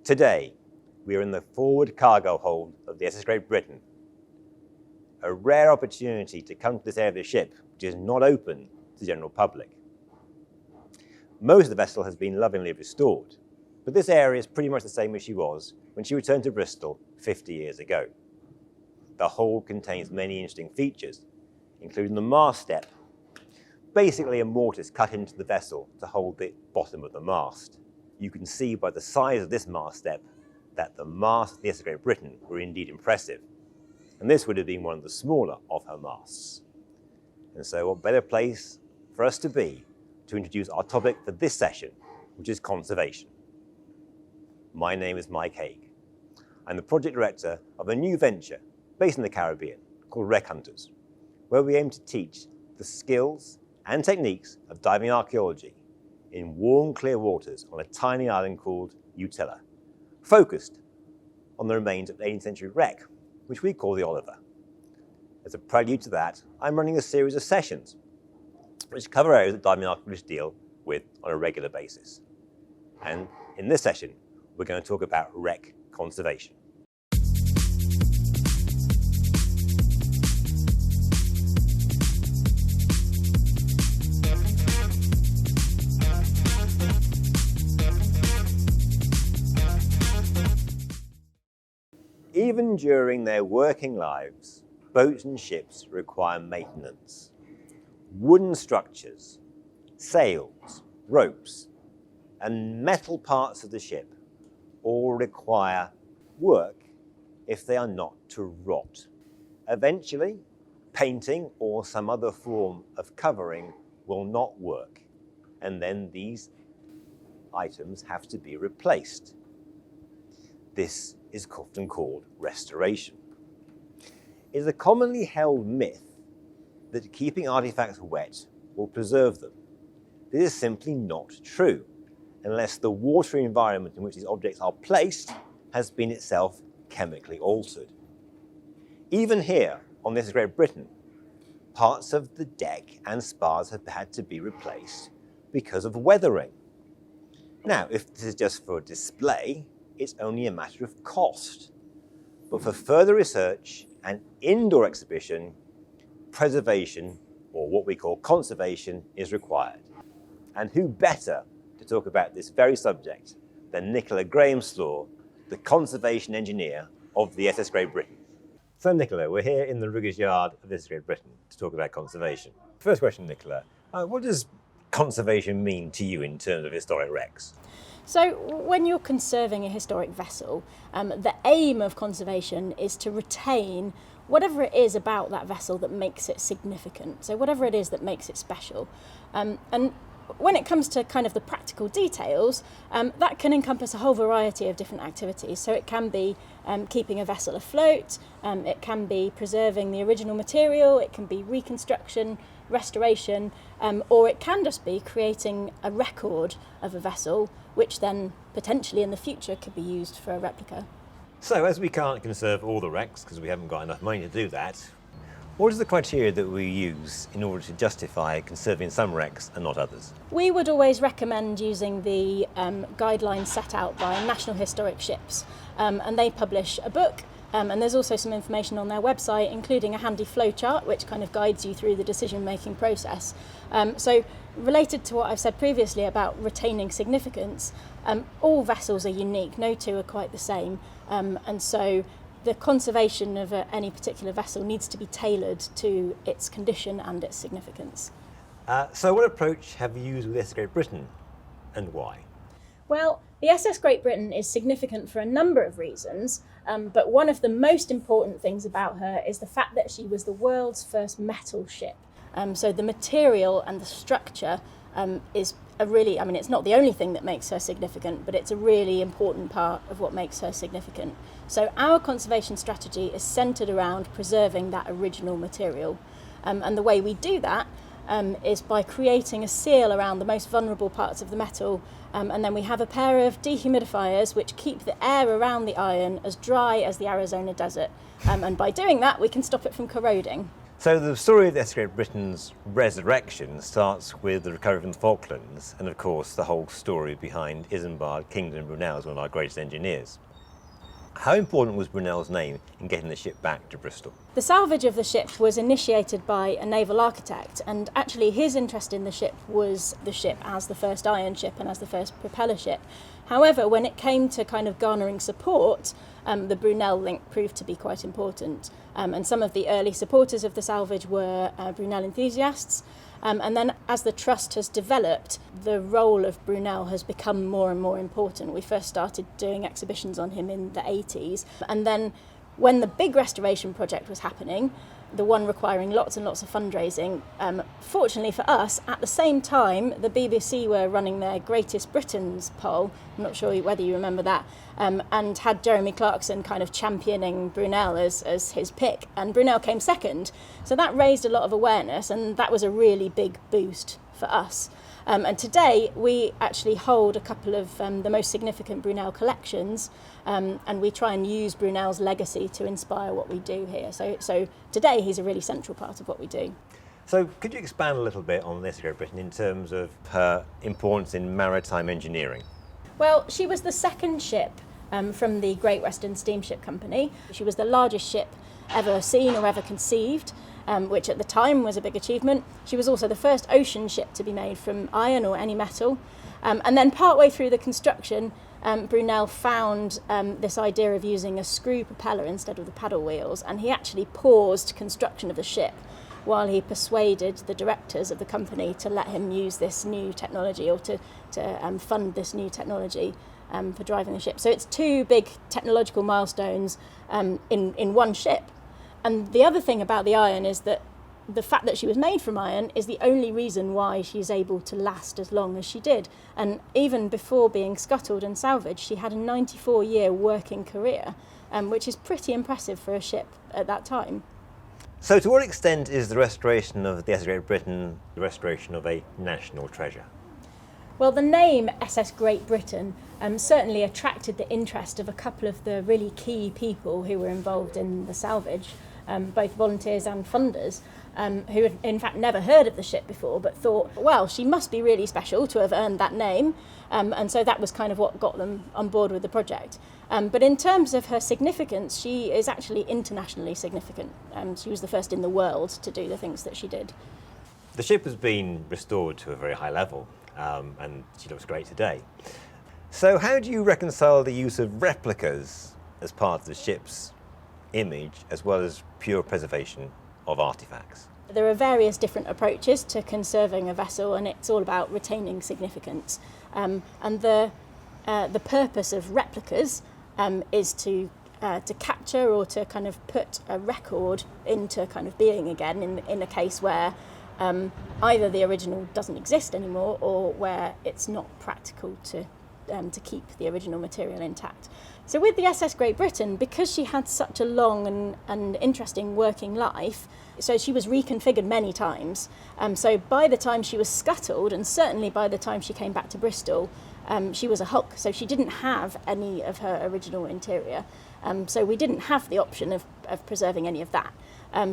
Today, we are in the forward cargo hold of the SS Great Britain, a rare opportunity to come to this area of the ship which is not open to the general public. Most of the vessel has been lovingly restored, but this area is pretty much the same as she was when she returned to Bristol 50 years ago. The hold contains many interesting features, including the mast step, basically a mortise cut into the vessel to hold the bottom of the mast. You can see by the size of this mast step that the masts of the SS Great Britain were indeed impressive, and this would have been one of the smaller of her masts. And so what better place for us to be to introduce our topic for this session, which is conservation. My name is Mike Haig. I'm the project director of a new venture based in the Caribbean called Wreck Hunters, where we aim to teach the skills and techniques of diving archaeology in warm, clear waters on a tiny island called Utila, focused on the remains of an 18th century wreck, which we call the Oliver. As a prelude to that, I'm running a series of sessions which cover areas that diving archaeologists deal with on a regular basis. And in this session, we're going to talk about wreck conservation. Even during their working lives, boats and ships require maintenance. Wooden structures, sails, ropes, and metal parts of the ship all require work if they are not to rot. Eventually, painting or some other form of covering will not work, and then these items have to be replaced. This is often called restoration. It is a commonly held myth that keeping artifacts wet will preserve them. This is simply not true, unless the watery environment in which these objects are placed has been itself chemically altered. Even here, on this Great Britain, parts of the deck and spars have had to be replaced because of weathering. Now, if this is just for display, it's only a matter of cost. But for further research and indoor exhibition, preservation, or what we call conservation, is required. And who better to talk about this very subject than Nicola Graham-Slaw, the conservation engineer of the SS Great Britain. So Nicola, we're here in the riggers yard of the SS Great Britain to talk about conservation. First question, Nicola, what does conservation mean to you in terms of historic wrecks? So when you're conserving a historic vessel, the aim of conservation is to retain whatever it is about that vessel that makes it significant. So whatever it is that makes it special. And when it comes to kind of the practical details, that can encompass a whole variety of different activities. So it can be keeping a vessel afloat, it can be preserving the original material, it can be reconstruction, restoration, or it can just be creating a record of a vessel, which then potentially in the future could be used for a replica. So as we can't conserve all the wrecks because we haven't got enough money to do that, what is the criteria that we use in order to justify conserving some wrecks and not others? We would always recommend using the guidelines set out by National Historic Ships, and they publish a book, and there's also some information on their website, including a handy flowchart which kind of guides you through the decision-making process. So related to what I've said previously about retaining significance, all vessels are unique, no two are quite the same, and so the conservation of any particular vessel needs to be tailored to its condition and its significance. So what approach have you used with SS Great Britain and why? Well, the SS Great Britain is significant for a number of reasons, but one of the most important things about her is the fact that she was the world's first metal ship. So the material and the structure is a really, I mean, it's not the only thing that makes her significant, but it's a really important part of what makes her significant. So our conservation strategy is centred around preserving that original material. And the way we do that is by creating a seal around the most vulnerable parts of the metal, and then we have a pair of dehumidifiers which keep the air around the iron as dry as the Arizona desert. And by doing that, we can stop it from corroding. So the story of the SS Great Britain's resurrection starts with the recovery from the Falklands, and of course the whole story behind Isambard, Kingdon and Brunel is one of our greatest engineers. How important was Brunel's name in getting the ship back to Bristol? The salvage of the ship was initiated by a naval architect, and actually his interest in the ship was the ship as the first iron ship and as the first propeller ship. However, when it came to kind of garnering support, the Brunel link proved to be quite important. And some of the early supporters of the salvage were Brunel enthusiasts. And then as the trust has developed, the role of Brunel has become more and more important. We first started doing exhibitions on him in the 80s. And then when the big restoration project was happening, the one requiring lots and lots of fundraising, fortunately for us, at the same time, the BBC were running their Greatest Britons poll, I'm not sure whether you remember that, and had Jeremy Clarkson kind of championing Brunel as his pick, and Brunel came second. So that raised a lot of awareness, and that was a really big boost for us. And today we actually hold a couple of the most significant Brunel collections, and we try and use Brunel's legacy to inspire what we do here. So today he's a really central part of what we do. So could you expand a little bit on this Great Britain in terms of her importance in maritime engineering? Well, she was the second ship from the Great Western Steamship Company. She was the largest ship ever seen or ever conceived, which at the time was a big achievement. She was also the first ocean ship to be made from iron or any metal. And then partway through the construction, Brunel found this idea of using a screw propeller instead of the paddle wheels, and he actually paused construction of the ship while he persuaded the directors of the company to let him use this new technology, or to fund this new technology for driving the ship. So it's two big technological milestones in one ship. And the other thing about the iron is that the fact that she was made from iron is the only reason why she's able to last as long as she did. And even before being scuttled and salvaged, she had a 94-year working career, which is pretty impressive for a ship at that time. So to what extent is the restoration of the SS Great Britain the restoration of a national treasure? Well, the name SS Great Britain certainly attracted the interest of a couple of the really key people who were involved in the salvage, both volunteers and funders, who had in fact never heard of the ship before, but thought, well, she must be really special to have earned that name. And so that was kind of what got them on board with the project. But in terms of her significance, she is actually internationally significant. She was the first in the world to do the things that she did. The ship has been restored to a very high level, and she looks great today. So how do you reconcile the use of replicas as part of the ship's image, as well as pure preservation of artefacts? There are various different approaches to conserving a vessel, and it's all about retaining significance. And the purpose of replicas is to capture or to kind of put a record into kind of being again in a case where either the original doesn't exist anymore, or where it's not practical to keep the original material intact. So with the SS Great Britain, because she had such a long and interesting working life, so she was reconfigured many times. So by the time she was scuttled, and certainly by the time she came back to Bristol, she was a hulk. So she didn't have any of her original interior. So we didn't have the option of preserving any of that.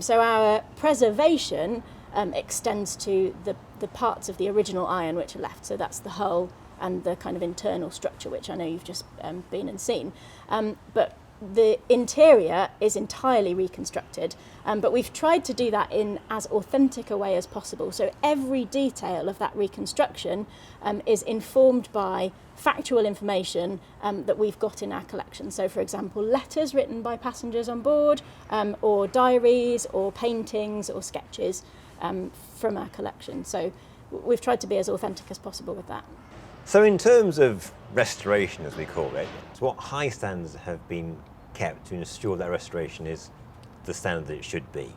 So our preservation extends to the parts of the original iron which are left. So that's the hull and the kind of internal structure, which I know you've just been and seen. But the interior is entirely reconstructed, but we've tried to do that in as authentic a way as possible. So every detail of that reconstruction is informed by factual information that we've got in our collection. So for example, letters written by passengers on board, or diaries, or paintings, or sketches from our collection. So we've tried to be as authentic as possible with that. So in terms of restoration, as we call it, what high standards have been kept to ensure that restoration is the standard that it should be?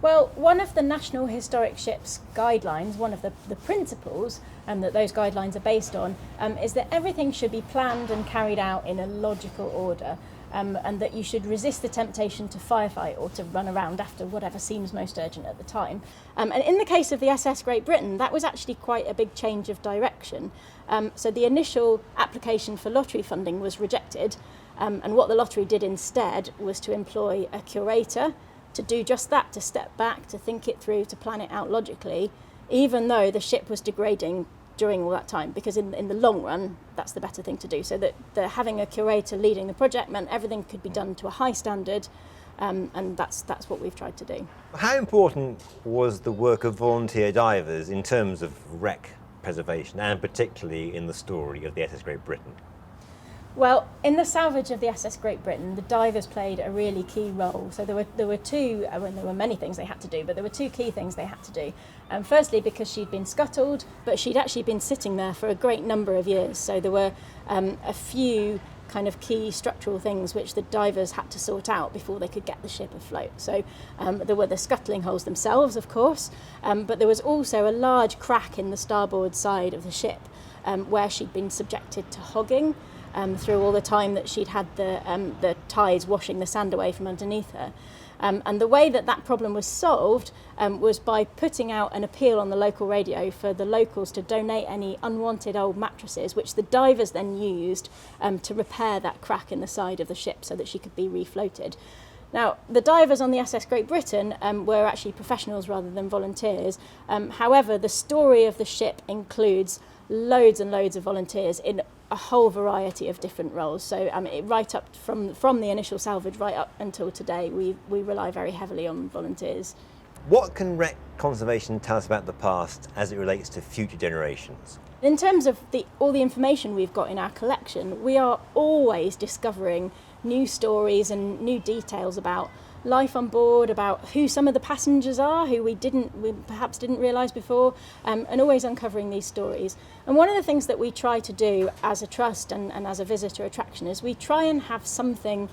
Well, one of the National Historic Ships guidelines, one of the principles that those guidelines are based on, is that everything should be planned and carried out in a logical order, and that you should resist the temptation to firefight or to run around after whatever seems most urgent at the time. And in the case of the SS Great Britain, that was actually quite a big change of direction. So the initial application for lottery funding was rejected, and what the lottery did instead was to employ a curator to do just that, to step back, to think it through, to plan it out logically, even though the ship was degrading during all that time, because in the long run, that's the better thing to do. So that having a curator leading the project meant everything could be done to a high standard, and that's what we've tried to do. How important was the work of volunteer divers in terms of wreck preservation, and particularly in the story of the SS Great Britain? Well, in the salvage of the SS Great Britain, the divers played a really key role. So there were two, there were many things they had to do, but there were two key things they had to do. Firstly, because she'd been scuttled, but she'd actually been sitting there for a great number of years. So there were a few kind of key structural things which the divers had to sort out before they could get the ship afloat. So there were the scuttling holes themselves, of course, but there was also a large crack in the starboard side of the ship where she'd been subjected to hogging. Through all the time that she'd had the tides washing the sand away from underneath her. And the way that problem was solved was by putting out an appeal on the local radio for the locals to donate any unwanted old mattresses, which the divers then used to repair that crack in the side of the ship so that she could be refloated. Now, the divers on the SS Great Britain were actually professionals rather than volunteers. However, the story of the ship includes loads and loads of volunteers in a whole variety of different roles. So right up from the initial salvage right up until today, we rely very heavily on volunteers. What can wreck conservation tell us about the past as it relates to future generations? In terms of all the information we've got in our collection, we are always discovering new stories and new details about life on board, about who some of the passengers are, who we perhaps didn't realise before, and always uncovering these stories. And one of the things that we try to do as a trust and as a visitor attraction is we try and have something,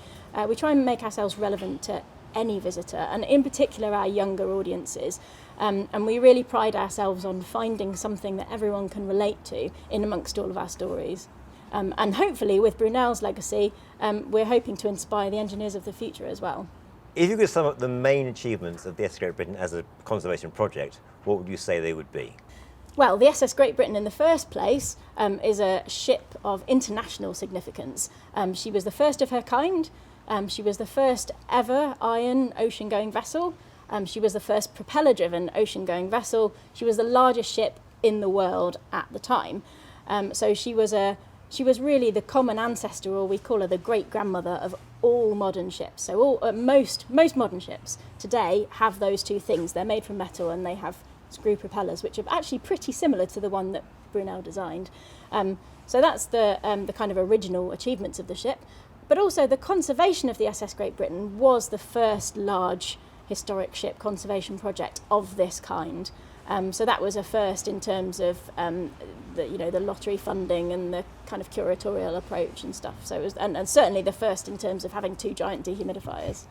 we try and make ourselves relevant to any visitor, and in particular our younger audiences. And we really pride ourselves on finding something that everyone can relate to in amongst all of our stories. And hopefully with Brunel's legacy, we're hoping to inspire the engineers of the future as well. If you could sum up the main achievements of the SS Great Britain as a conservation project, what would you say they would be? Well, the SS Great Britain in the first place is a ship of international significance. She was the first of her kind. She was the first ever iron ocean-going vessel. She was the first propeller-driven ocean-going vessel. She was the largest ship in the world at the time. So she was really the common ancestor, or we call her the great-grandmother of all modern ships. So most modern ships today have those two things. They're made from metal and they have screw propellers, which are actually pretty similar to the one that Brunel designed. So that's the kind of original achievements of the ship. But also the conservation of the SS Great Britain was the first large historic ship conservation project of this kind. So that was a first in terms of the lottery funding and the kind of curatorial approach and stuff. So it was, and certainly the first in terms of having two giant dehumidifiers.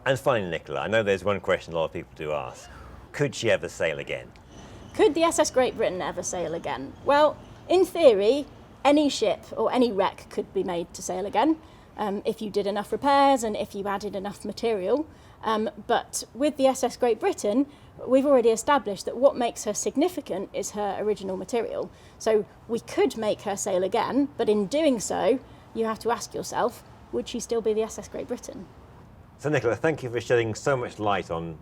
And finally, Nicola, I know there's one question a lot of people do ask. Could she ever sail again? Could the SS Great Britain ever sail again? Well, in theory, any ship or any wreck could be made to sail again if you did enough repairs and if you added enough material. But with the SS Great Britain, we've already established that what makes her significant is her original material. So we could make her sail again, but in doing so, you have to ask yourself, would she still be the SS Great Britain? So Nicola, thank you for shedding so much light on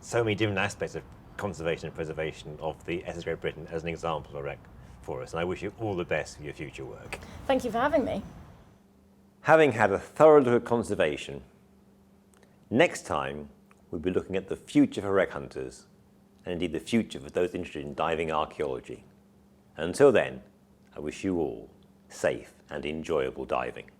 so many different aspects of conservation and preservation of the SS Great Britain as an example of a wreck for us, and I wish you all the best for your future work. Thank you for having me. Having had a thorough look at conservation, next time we'll be looking at the future for wreck hunters, and indeed the future for those interested in diving archaeology. And until then, I wish you all safe and enjoyable diving.